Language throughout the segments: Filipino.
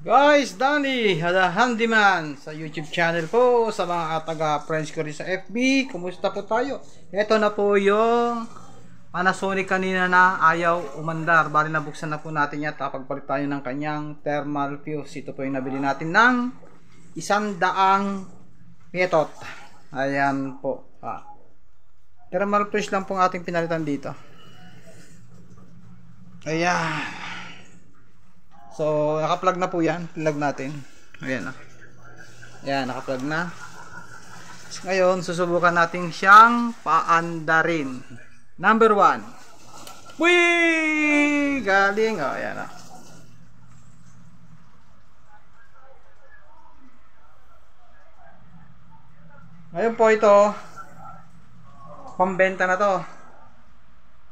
Guys, Danny, the handyman sa YouTube channel po, sa mga taga-friends ko rin sa FB. Kumusta po tayo? Ito na po yung Panasonic kanina na ayaw umandar. Bali nabuksan na po natin yan. Tapagpalit tayo ng kanyang thermal fuse. Ito po yung nabili natin ng 100 petot. Ayan po. Thermal fuse lang po ating pinalitan dito. Ayan. So, naka-plug na po yan. Plug natin. Ayan. Ayan, naka-plug na. Ngayon, susubukan natin siyang paandarin. Number 1. Whee! Galing. O, ayan. Ngayon po ito, pambenta na to.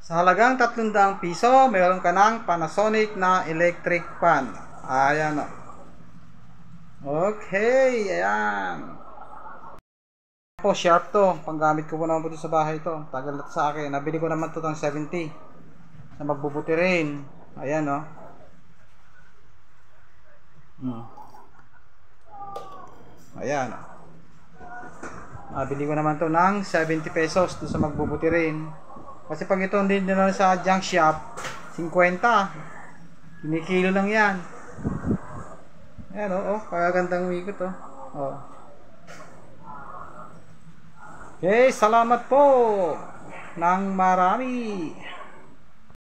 Sa halagang 300 piso, mayroon ka ng Panasonic na electric fan. Ayan o. Okay, ayan. Po, sharp to. Panggamit ko po naman po sa bahay to. Tagal na sa akin. Nabili ko naman to ng 70. Na magbubuti rin. Ayan o. Ayan o. Nabili ko naman to ng 70 pesos doon sa magbubuti rin. Kasi pag ito hindi na sa junk shop, 50. Kinikilo lang yan. Ayan o, kagandang umikot o. Okay, salamat po ng marami.